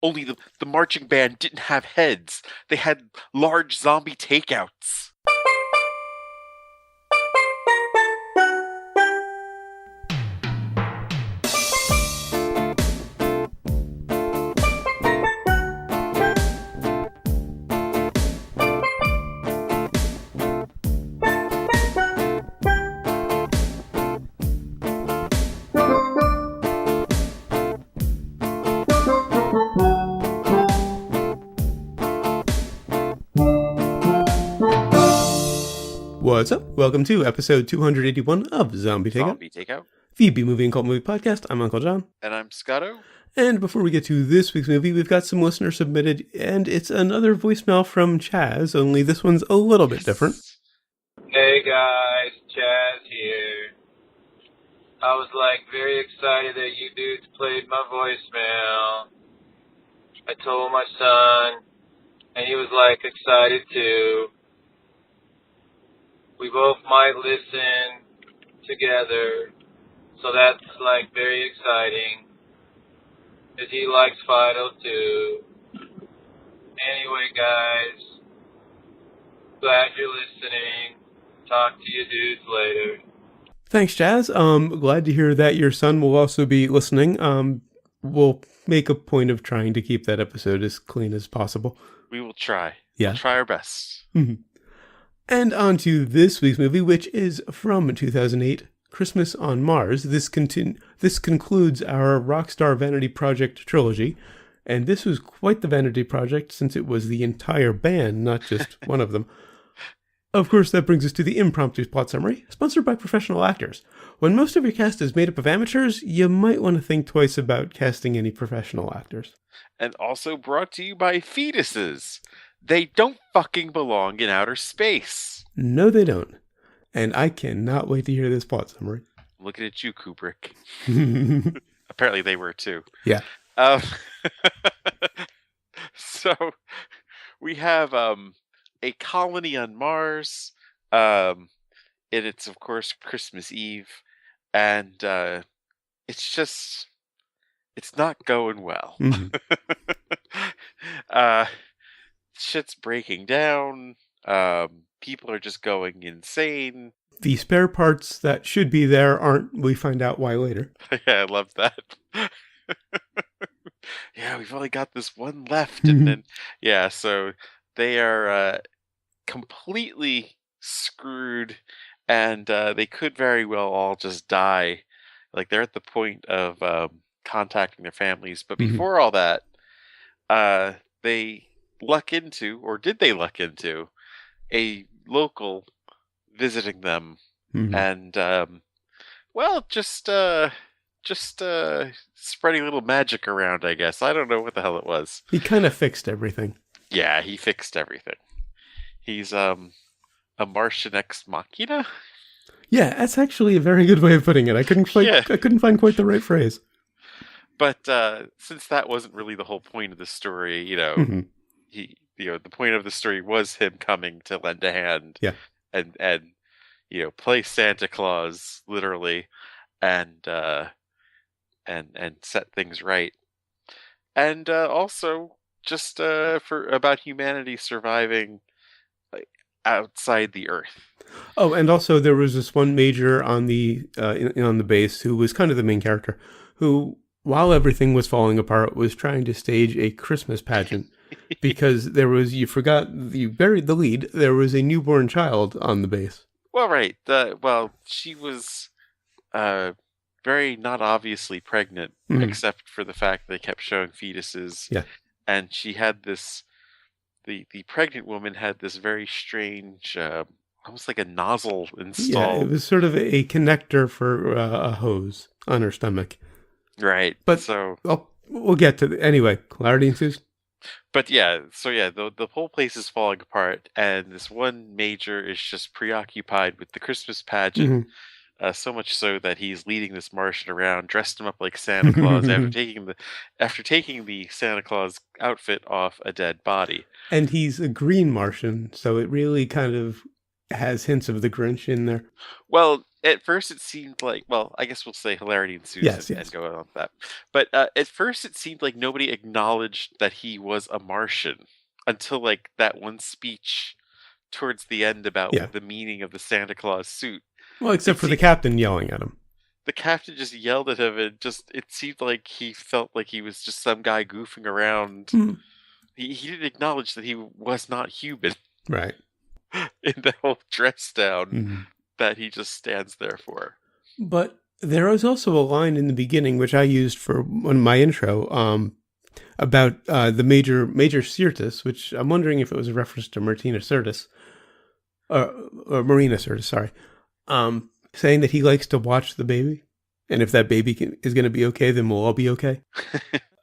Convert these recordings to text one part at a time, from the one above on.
Only the marching band didn't have heads. They had large zombie takeouts. What's up? Welcome to episode 281 of Zombie Takeout. The B-Movie and Cult Movie Podcast. I'm Uncle John. And I'm Scotto. And before we get to this week's movie, we've got some listener submitted, and it's another voicemail from Chaz, only this one's a little bit different. Hey guys, Chaz here. I was very excited that you dudes played my voicemail. I told my son, and he was excited too. We both might listen together, so that's very exciting, because he likes Fido too. Anyway guys, glad you're listening. Talk to you dudes later. Thanks, Chaz. Glad to hear that your son will also be listening. We'll make a point of trying to keep that episode as clean as possible. We will try. Yeah. We'll try our best. Mm-hmm. And on to this week's movie, which is from 2008, Christmas on Mars. This concludes our Rockstar Vanity Project trilogy. And this was quite the vanity project, since it was the entire band, not just one of them. Of course, that brings us to the impromptu plot summary, sponsored by professional actors. When most of your cast is made up of amateurs, you might want to think twice about casting any professional actors. And also brought to you by fetuses. They don't fucking belong in outer space. No, they don't. And I cannot wait to hear this plot summary. Looking at you, Kubrick. Apparently they were too. Yeah. So we have a colony on Mars. And it's, of course, Christmas Eve. And it's not going well. Mm-hmm. Shit's breaking down. People are just going insane. The spare parts that should be there aren't. We find out why later. Yeah, I love that. Yeah, we've only got this one left. And then, yeah, so they are completely screwed. And they could very well all just die. They're at the point of contacting their families. But before all that, they luck into a local visiting them, and just spreading a little magic around, I guess. I don't know what the hell it was. He kind of fixed everything. Yeah, he fixed everything. He's a Martian ex machina. Yeah, that's actually a very good way of putting it. I couldn't find quite the right phrase. But since that wasn't really the whole point of the story, the point of the story was him coming to lend a hand, and play Santa Claus literally, and set things right, and also just about humanity surviving outside the Earth. Oh, and also there was this one major on the on the base who was kind of the main character, who, while everything was falling apart, was trying to stage a Christmas pageant. Because you buried the lead, there was a newborn child on the base. Well, right. She was very not obviously pregnant, except for the fact they kept showing fetuses. Yeah. And she had the pregnant woman had this very strange, almost like a nozzle installed. Yeah, it was sort of a connector for a hose on her stomach. Right. But so we'll get to anyway. Clarity ensues. But yeah, the whole place is falling apart, and this one major is just preoccupied with the Christmas pageant, so much so that he's leading this Martian around, dressed him up like Santa Claus after taking the Santa Claus outfit off a dead body. And he's a green Martian, so it really kind of has hints of the Grinch in there. Well, at first it seemed like, well, I guess we'll say hilarity ensues Yes, and yes. go on with that. But at first it seemed like nobody acknowledged that he was a Martian until like that one speech towards the end about Yeah. the meaning of the Santa Claus suit. Well, except It for the seemed captain yelling at him. the captain just yelled at him, and just it seemed like he felt like he was just some guy goofing around. Mhm. He didn't acknowledge that he was not human Right. in the whole dress down Mhm. that he just stands there for. But there was also a line in the beginning, which I used for one of my intro, about the Major Sirtis, which I'm wondering if it was a reference to Martina Sirtis, or Marina Sirtis, sorry, saying that he likes to watch the baby, and if that baby is going to be okay, then we'll all be okay.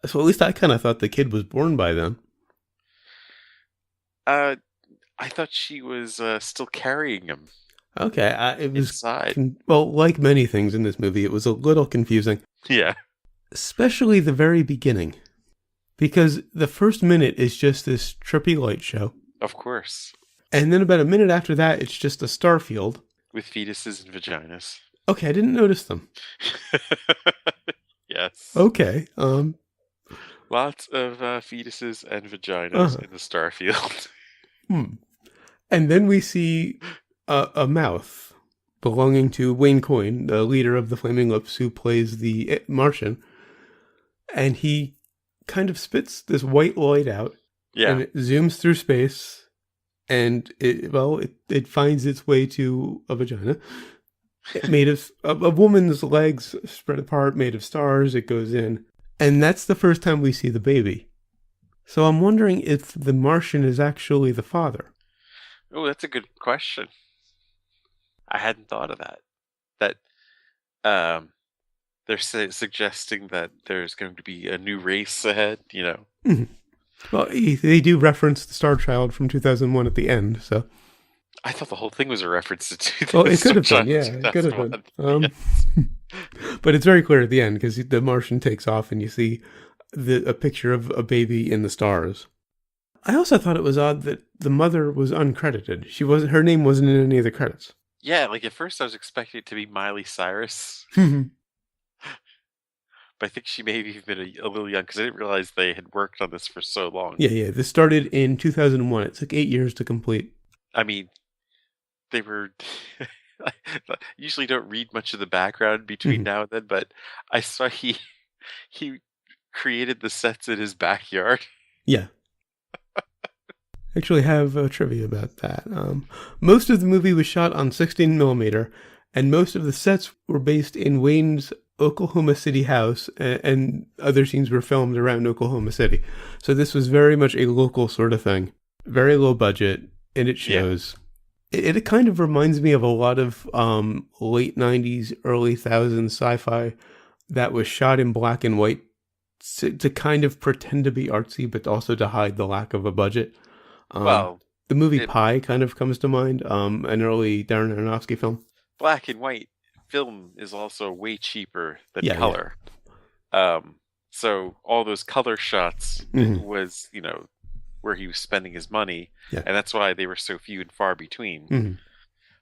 So at least I kind of thought the kid was born by then. I thought she was still carrying him Okay, it was inside. well, like many things in this movie, it was a little confusing, Yeah, especially the very beginning, because the first minute is just this trippy light show, of course. and then about a minute after that, it's just a star field. With fetuses and vaginas. Okay, I didn't notice them. Yes. Okay, Lots of fetuses and vaginas in the star field. And then we see a mouth belonging to Wayne Coyne, the leader of the Flaming Lips, who plays the Martian, and he kind of spits this white light out, Yeah. and it zooms through space, and it finds its way to a vagina made of a woman's legs spread apart, made of stars. It goes in, and that's the first time we see the baby. So I'm wondering if the Martian is actually the father. Oh, that's a good question. I hadn't thought of that. That they're suggesting that there's going to be a new race ahead, you know. Mm-hmm. Well, they do reference the Star Child from 2001 at the end, so. I thought the whole thing was a reference to Well, it could have been, yeah, it could have been. Yes. But it's very clear at the end, because the Martian takes off and you see a picture of a baby in the stars. I also thought it was odd that the mother was uncredited. Her name wasn't in any of the credits. Yeah, like at first I was expecting it to be Miley Cyrus. But I think she may have even been a little young, because I didn't realize they had worked on this for so long. Yeah. This started in 2001. It took 8 years to complete. I mean, they were... usually don't read much of the background between now and then, but I saw he created the sets in his backyard. Yeah. I actually have trivia about that. Most of the movie was shot on 16mm, and most of the sets were based in Wayne's Oklahoma City house, and other scenes were filmed around Oklahoma City. So this was very much a local sort of thing. Very low budget, and it shows. Yeah. It kind of reminds me of a lot of late 90s, early 2000s sci-fi that was shot in black and white to kind of pretend to be artsy, but also to hide the lack of a budget. The movie Pi kind of comes to mind, an early Darren Aronofsky film. Black and white film is also way cheaper than color. Yeah. So all those color shots was, where he was spending his money, and that's why they were so few and far between.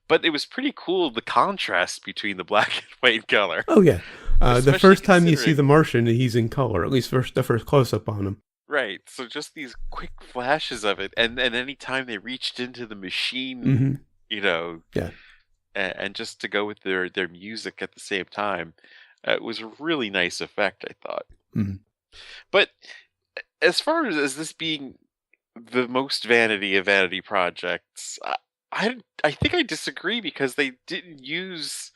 But it was pretty cool, the contrast between the black and white color. Oh, yeah. The first time you see the Martian, he's in color, at least the first close-up on him. Right, so just these quick flashes of it, and any time they reached into the machine, and just to go with their music at the same time, it was a really nice effect, I thought. But as far as this being the most vanity of vanity projects, I think I disagree, because they didn't use,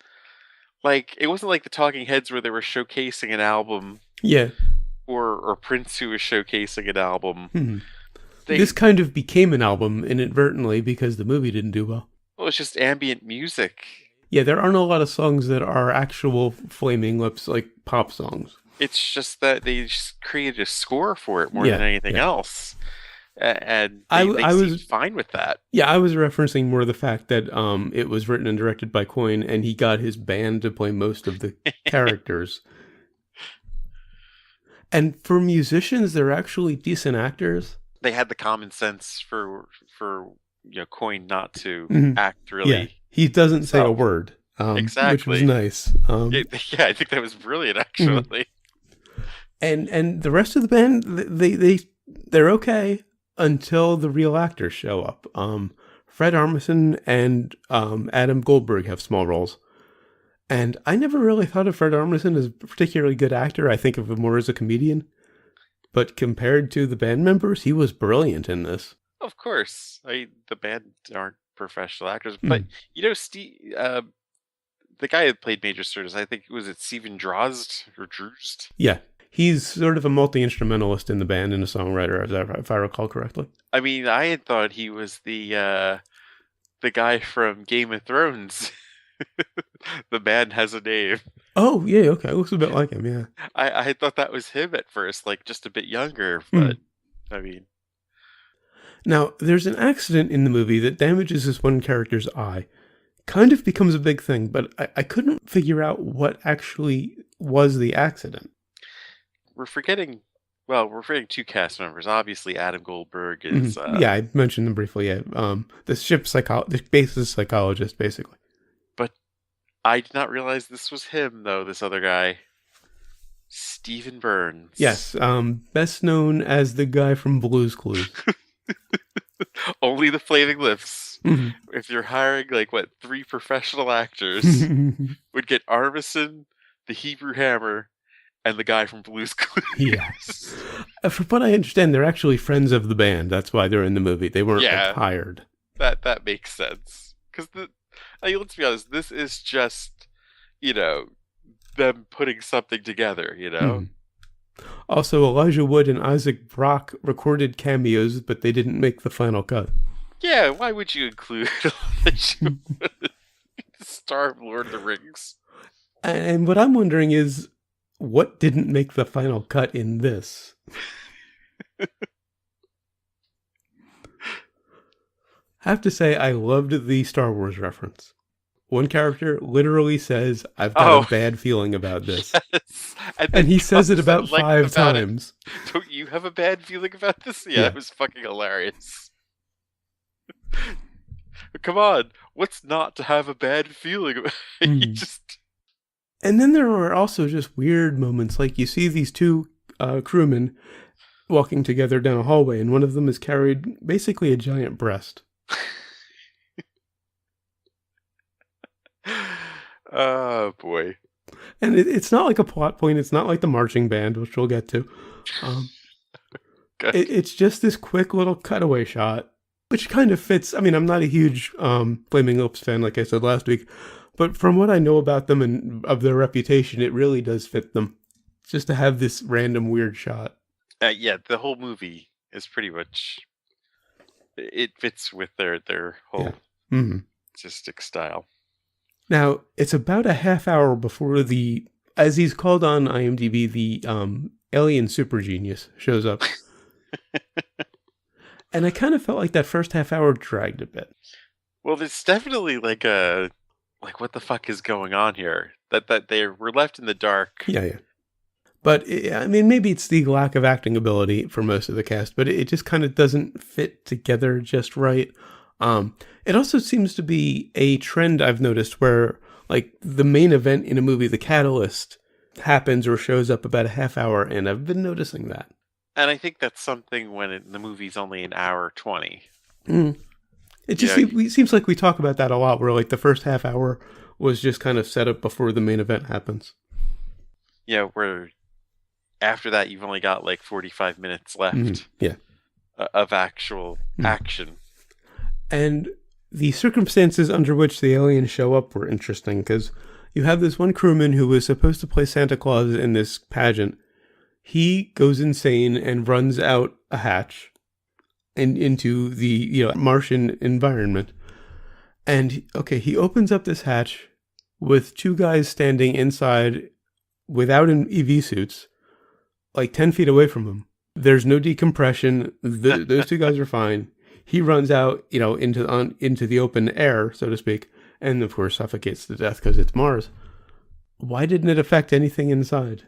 it wasn't like the Talking Heads where they were showcasing an album. Yeah. Or Prince, who was showcasing an album. This kind of became an album inadvertently because the movie didn't do well. Well, it's just ambient music. Yeah, there aren't a lot of songs that are actual Flaming Lips, like pop songs. It's just that they just created a score for it more than anything else. And they was fine with that. Yeah, I was referencing more the fact that it was written and directed by Coyne, and he got his band to play most of the characters. And for musicians, they're actually decent actors. They had the common sense for Coyne not to act really. Yeah, he doesn't say a word. which was Exactly. nice. Yeah, I think that was brilliant, Mhm. actually. And the rest of the band, they're okay until the real actors show up. Fred Armisen and Adam Goldberg have small roles. And I never really thought of Fred Armisen as a particularly good actor. I think of him more as a comedian. But compared to the band members, he was brilliant in this. Of course, the band aren't professional actors, but Mm. Steve, the guy that played Major Sturgis, I think was it Steven Drozd or Druzd? Yeah, he's sort of a multi-instrumentalist in the band and a songwriter, if I recall correctly. I mean, I had thought he was the guy from Game of Thrones. The man has a name. Oh, yeah, okay. Looks a bit like him, yeah. I had thought that was him at first, like just a bit younger, Mm. but I mean, Now, there's an accident in the movie that damages this one character's eye. Kind of becomes a big thing, but I couldn't figure out what actually was the accident. we're forgetting. Well, we're forgetting two cast members. Obviously, Adam Goldberg is. Yeah, I mentioned them briefly. Yeah, the basis psychologist, basically. But I did not realize this was him, though. This other guy, Stephen Burns. Yes, best known as the guy from Blue's Clues. Only the Flaming Lips. Mhm. If you're hiring three professional actors, would get Armisen, the Hebrew Hammer, and the guy from Blue's Clues. Yes. From what I understand, they're actually friends of the band. That's why they're in the movie. They weren't hired. That makes sense. Because let's be honest, this is just them putting something together. Also, Elijah Wood and Isaac Brock recorded cameos, but they didn't make the final cut. Yeah, why would you include Elijah Wood, the star of Lord of the Rings? And what I'm wondering is, what didn't make the final cut in this? I have to say, I loved the Star Wars reference. One character literally says, "I've got a bad feeling about this." Yes. And he says it about 5 times. Don't you have a bad feeling about this? Yeah, it was fucking hilarious. Come on, what's not to have a bad feeling about? And then there are also just weird moments, like you see these two crewmen walking together down a hallway, and one of them is carried basically a giant breast. Oh boy. And it's not like a plot point. It's not like the marching band, which we'll get to. It's just this quick little cutaway shot, which kind of fits. I mean, I'm not a huge Flaming Lips fan, like I said last week, but from what I know about them and of their reputation, it really does fit them. Just to have this random weird shot. Yeah, the whole movie is pretty much, it fits with their whole artistic style. Now, it's about a half hour before as he's called on IMDb, the alien super genius shows up. And I kind of felt like that first half hour dragged a bit. Well, there's definitely what the fuck is going on here? That they were left in the dark. Yeah. But, I mean, maybe it's the lack of acting ability for most of the cast, but it just kind of doesn't fit together just right. It also seems to be a trend I've noticed where, like, the main event in a movie, the catalyst, happens or shows up about a half hour, and I've been noticing that. And I think that's something when the movie's only an hour 20. It just seems like we talk about that a lot, where, like, the first half hour was just kind of set up before the main event happens. Yeah, where after that you've only got 45 minutes left of actual action. And the circumstances under which the aliens show up were interesting, because you have this one crewman who was supposed to play Santa Claus in this pageant. He goes insane and runs out a hatch and into the Martian environment. And he opens up this hatch with two guys standing inside without EV suits, like 10 feet away from him. There's no decompression. Those two guys are fine. He runs out, into the open air, so to speak, and of course suffocates to death because it's Mars. Why didn't it affect anything inside?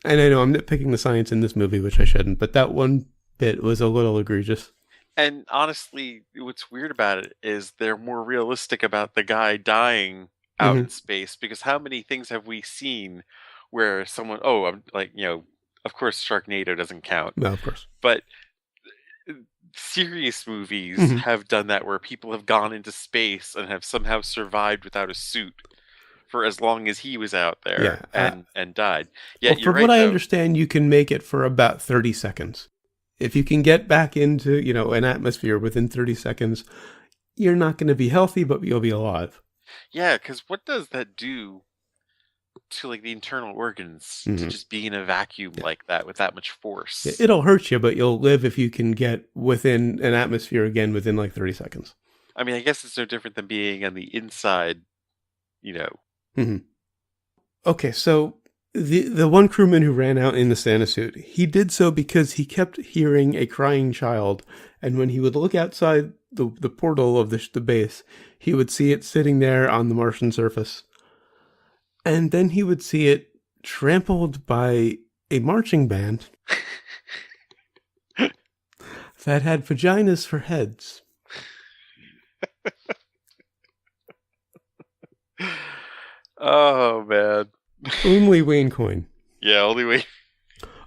And I know I'm nitpicking the science in this movie, which I shouldn't, but that one bit was a little egregious. And honestly, what's weird about it is they're more realistic about the guy dying out in space, because how many things have we seen where someone, oh, I'm like, of course Sharknado doesn't count, No, of course. but serious movies Mhm. have done that where people have gone into space and have somehow survived without a suit for as long as he was out there Yeah. and died. Well, Yet you're from what right I though. understand, you can make it for about 30 seconds. If you can get back into, an atmosphere within 30 seconds, you're not going to be healthy, but you'll be alive. Yeah, because what does that do to like the internal organs to Mhm. just be in a vacuum Yeah. like that with that much force? It'll hurt you, but you'll live if you can get within an atmosphere again within like 30 seconds. I mean, I guess it's no different than being on the inside, you know. Mhm. Okay, so the one crewman who ran out in the Santa suit, he did so because he kept hearing a crying child, and when he would look outside the portal of the base, he would see it sitting there on the Martian surface, and then he would see it trampled by a marching band that had vaginas for heads. Oh man. Only Wayne Coyne. Yeah, only way.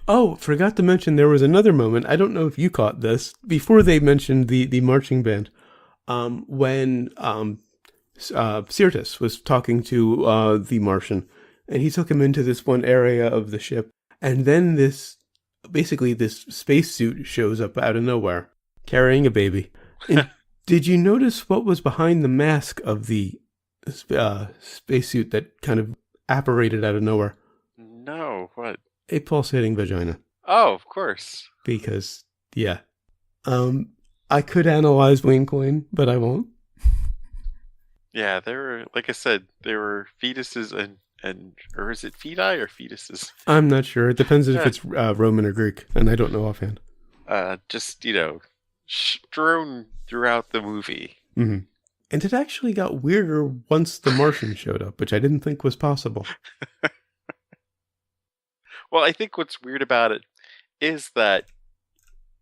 Oh, forgot to mention there was another moment. I don't know if you caught this before they mentioned the marching band. When Sirtis was talking to the Martian, and he took him into this one area of the ship, and then this spacesuit shows up out of nowhere, carrying a baby. And did you notice what was behind the mask of the spacesuit that kind of apparated out of nowhere? No, what? A pulsating vagina. Oh, of course. Because, yeah. I could analyze Wayne Coyne, but I won't. Yeah, there were, like I said, there were fetuses and or is it feti or fetuses? I'm not sure. It depends if Yeah. it's Roman or Greek, and I don't know offhand. Just strewn throughout the movie. Mm-hmm. And it actually got weirder once the Martian showed up, which I didn't think was possible. Well, I think what's weird about it is that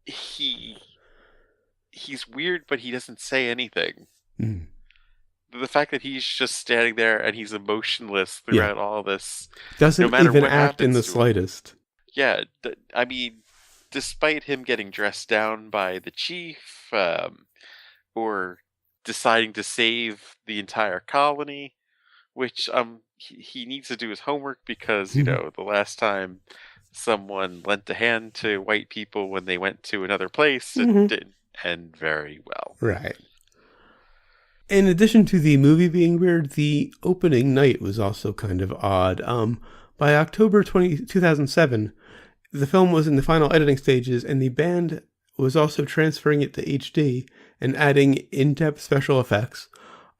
he's weird, but he doesn't say anything. Mm. The fact that he's just standing there and he's emotionless Yeah. throughout all this, no Doesn't matter even what act in happens the to him. slightest. Yeah, I mean, despite him getting dressed down by the chief, or deciding to save the entire colony, which he needs to do his homework because the last time someone lent a hand to white people when they went to another place, it didn't end very well. Right. In addition to the movie being weird, the opening night was also kind of odd. By October 2007, the film was in the final editing stages, and the band was also transferring it to HD and adding in-depth special effects.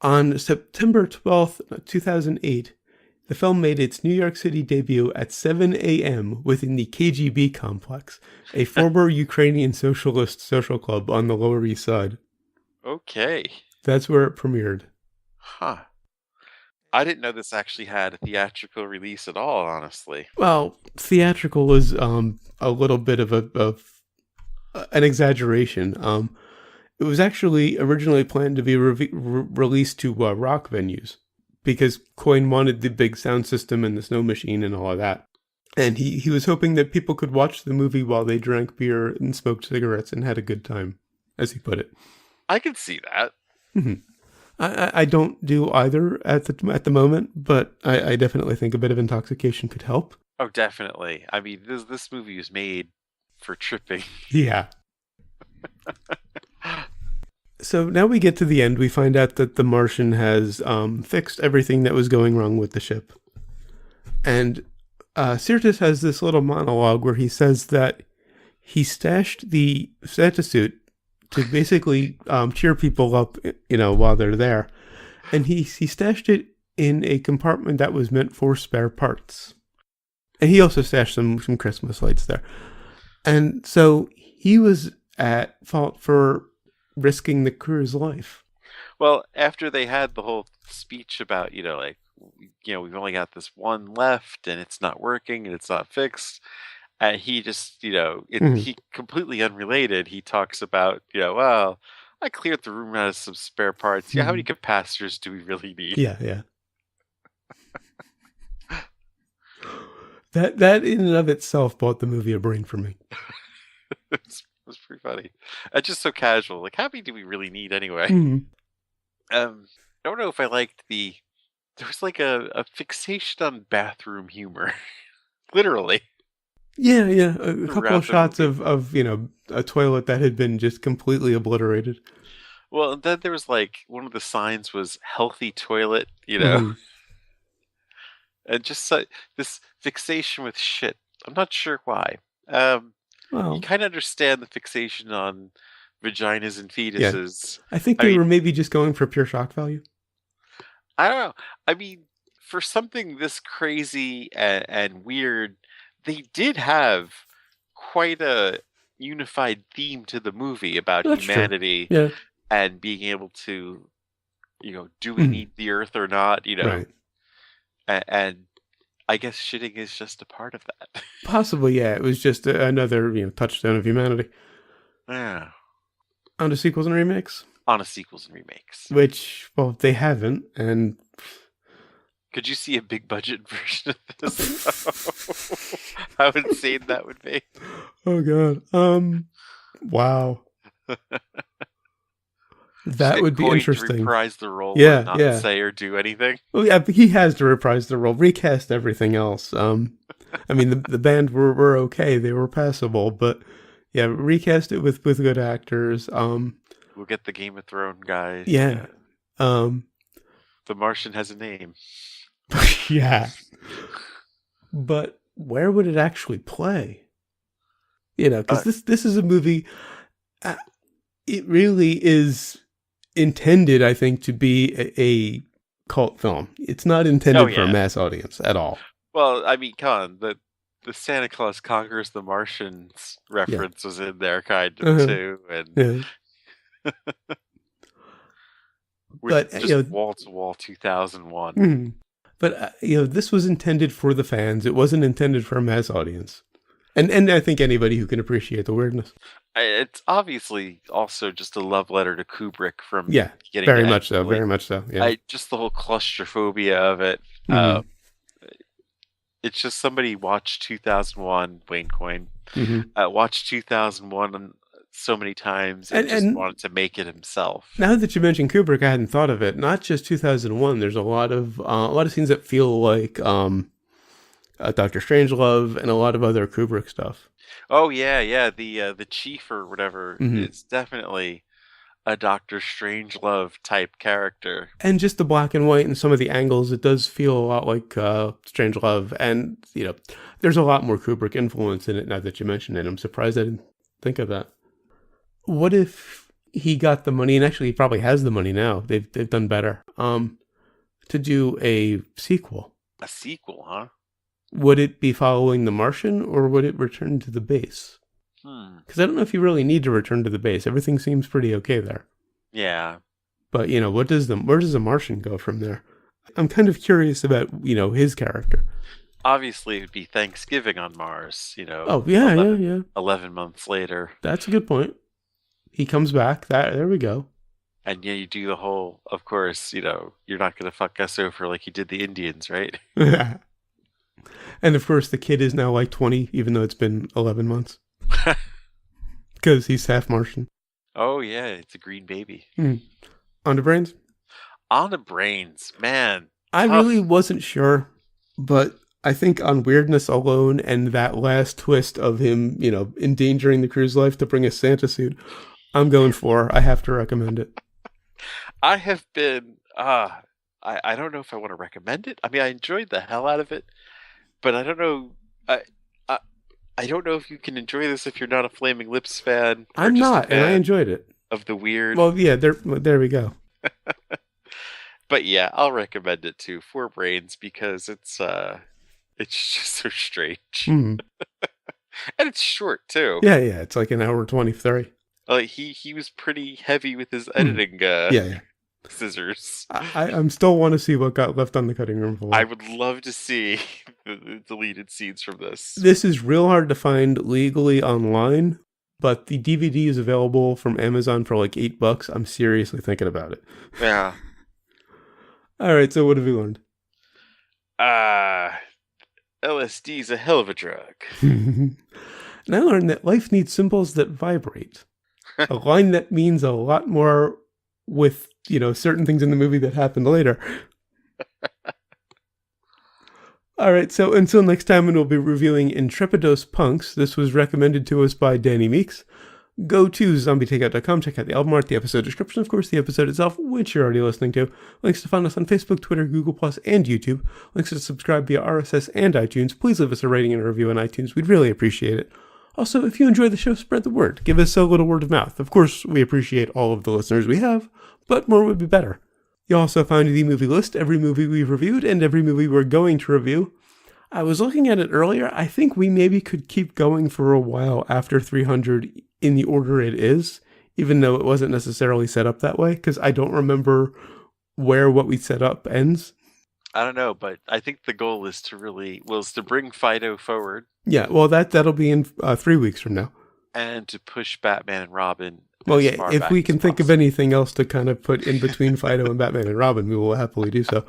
On September 12th, 2008, the film made its New York City debut at 7 a.m. within the KGB complex, a former Ukrainian socialist social club on the Lower East Side. Okay. That's where it premiered. Huh. I didn't know this actually had a theatrical release at all, honestly. Well, theatrical is a little bit of an exaggeration. It was actually originally planned to be released to rock venues because Coyne wanted the big sound system and the snow machine and all of that. And he was hoping that people could watch the movie while they drank beer and smoked cigarettes and had a good time, as he put it. I can see that. Mm-hmm. I don't do either at the moment, but I definitely think a bit of intoxication could help. Oh, definitely. I mean, this movie was made for tripping. Yeah. So now we get to the end. We find out that the Martian has fixed everything that was going wrong with the ship. And Sirtis has this little monologue where he says that he stashed the Santa suit to basically cheer people up, while they're there. And he stashed it in a compartment that was meant for spare parts. And he also stashed some Christmas lights there. And so he was at fault for risking the crew's life. Well, after they had the whole speech about, we've only got this one left and it's not working and it's not fixed. And he just, he completely unrelated. He talks about, well, I cleared the room out of some spare parts. Yeah, how many capacitors do we really need? Yeah, yeah. That in and of itself bought the movie a brain for me. It's pretty funny. It's just so casual. Like, how many do we really need anyway? Mm. I don't know if I liked there was like a fixation on bathroom humor. Literally. Yeah, yeah. A couple of Throughout the shots movie. of a toilet that had been just completely obliterated. Well, and then there was like one of the signs was healthy toilet, Hmm. and just this fixation with shit. I'm not sure why. Um, you Well, kind of understand the fixation on vaginas and yeah. fetuses. I think I they mean, were maybe just going for pure shock value. I don't know. I mean, for something this crazy and weird, they did have quite a unified theme to the movie about That's true. humanity Yeah. and being able to, do we Mhm. need the earth or not? Right. And I guess shitting is just a part of that. Possibly, yeah. It was just another touchstone of humanity. Yeah. On to sequels and remakes, On a sequels and remakes. which, well, they haven't, and Could you see a big budget version of this? How insane that would be. oh god, wow, Just that get would be coined to interesting. reprise the role and Yeah, not yeah. say or do anything. Well, yeah, but he has to reprise the role, recast everything else. I mean, the band were okay; they were passable, but yeah, recast it with good actors. We'll get the Game of Thrones guy. Yeah, um, The Martian has a name. yeah. But where would it actually play? Because Uh, this is a movie. Uh, it really is intended, I think, to be a cult film. It's not oh intended for a yeah. mass audience at all. Well, I mean, come on. The Santa Claus conquers the Martians Yeah. reference was in there kind of Uh-huh. too, and Yeah. with But just wall to wall 2001. mhm. But this was intended for the fans. It wasn't intended for a mass audience. And I think anybody who can appreciate the weirdness. It's obviously also just a love letter to Kubrick from Yeah. beginning to Very end. much so. Like, Very much so. Yeah. just the whole claustrophobia of it. Hmm. It's just somebody watched 2001, Wayne Coyne, Hmm. watched 2001 so many times and just And wanted to make it himself. now that you mentioned Kubrick, I hadn't thought of it. Not just 2001. There's a lot of scenes that feel like Doctor Strangelove and a lot of other Kubrick stuff. Oh yeah, yeah. The chief or whatever Hmm. is definitely a Doctor Strangelove type character. And just the black and white and some of the angles, it does feel a lot like Strangelove. And there's a lot more Kubrick influence in it now that you mention it. I'm surprised I didn't think of that. What if he got the money, and actually he probably has the money now. They've done better. To do a sequel. A sequel, huh? Would it be following The Martian, or would it return to the base? Hmm. Because I don't know if you really need to return to the base. Everything seems pretty okay there. Yeah. But where does the Martian go from there? I'm kind of curious about his character. Obviously, it would be Thanksgiving on Mars. Oh yeah, 11, yeah. 11 months later, That's a good point. He comes back. There we go. and yeah, you do the whole. Of course, you're not gonna fuck us over like you did the Indians, right? And of course, the kid is now like 20, even though it's been 11 months. Because he's half Martian. Oh yeah, it's a green baby. On to brains? On the brains, man. I Tough. really wasn't sure, but I think on weirdness alone and that last twist of him, endangering the crew's life to bring a Santa suit, I'm going for. I have to recommend it. I have been. I don't know if I want to recommend it. I mean, I enjoyed the hell out of it, but I don't know. I I don't know if you can enjoy this if you're not a Flaming Lips fan or I'm just a not, and I fan enjoyed it. of the weird. Well, yeah, there we go. But yeah, I'll recommend it too for brains because it's just so strange. Mm. And it's short too. Yeah, it's like an hour 23. Like he was pretty heavy with his Mm. editing Yeah. scissors. I'm still want to see what got left on the cutting room floor. I would love to see the deleted scenes from this. This is real hard to find legally online, but the DVD is available from Amazon for like $8. I'm seriously thinking about it. Yeah. All right, so what have we learned? LSD's a hell of a drug. And I learned that life needs symbols that vibrate. A line that means a lot more with, certain things in the movie that happened later. All right, so until next time, when we'll be reviewing Intrepidos Punks. This was recommended to us by Danny Meeks. Go to zombietakeout.com, check out the album art, the episode description, of course, the episode itself, which you're already listening to. Links to find us on Facebook, Twitter, Google+, and YouTube. Links to subscribe via RSS and iTunes. Please leave us a rating and a review on iTunes. We'd really appreciate it. Also, if you enjoy the show, spread the word. Give us a little word of mouth. Of course, we appreciate all of the listeners we have, but more would be better. You'll also find the movie list, every movie we've reviewed, and every movie we're going to review. I was looking at it earlier. I think we maybe could keep going for a while after 300 in the order it is, even though it wasn't necessarily set up that way, because I don't remember where what we set up ends. I don't know, but I think the goal is to bring Fido forward. Yeah, well, that'll be in 3 weeks from now. And to push Batman and Robin. Well, yeah, if we can think of anything else to kind of put in between Fido and Batman and Robin, we will happily do so.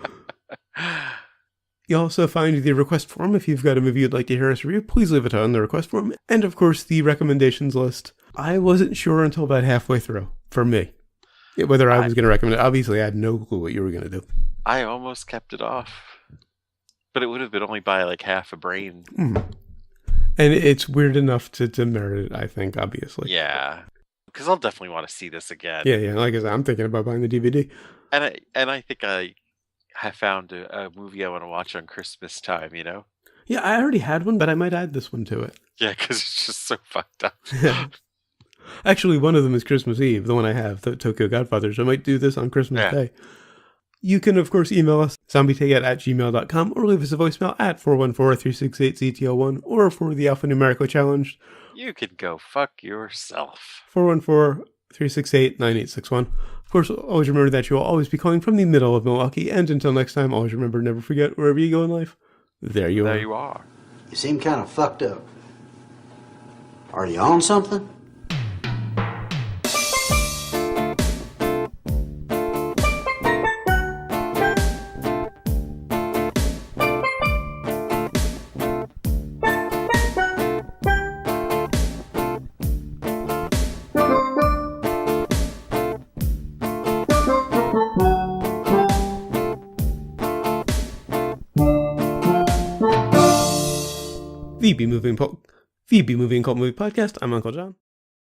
You'll also find the request form. If you've got a movie you'd like to hear us review, please leave it on the request form. And, of course, the recommendations list. I wasn't sure until about halfway through, for me, whether I was going to recommend it. Obviously, I had no clue what you were going to do. I almost kept it off. But it would have been only by like half a brain. Mm. And it's weird enough to merit it, I think, obviously. Yeah. Because I'll definitely want to see this again. Yeah. Like I said, I'm thinking about buying the DVD. And I think I have found a movie I want to watch on Christmas time, Yeah, I already had one, but I might add this one to it. Yeah, because it's just so fucked up. Actually, one of them is Christmas Eve, the one I have, the Tokyo Godfathers. I might do this on Christmas Day. You can, of course, email us, zombietakeout@gmail.com, or leave us a voicemail at 414-368-ZTO1, or for the alphanumerically challenged, you can go fuck yourself. 414-368-9861. Of course, always remember that you will always be calling from the middle of Milwaukee, and until next time, always remember, never forget, wherever you go in life, there you are. You seem kind of fucked up. Are you on something? The B Movie and Cult Movie Podcast. I'm Uncle John.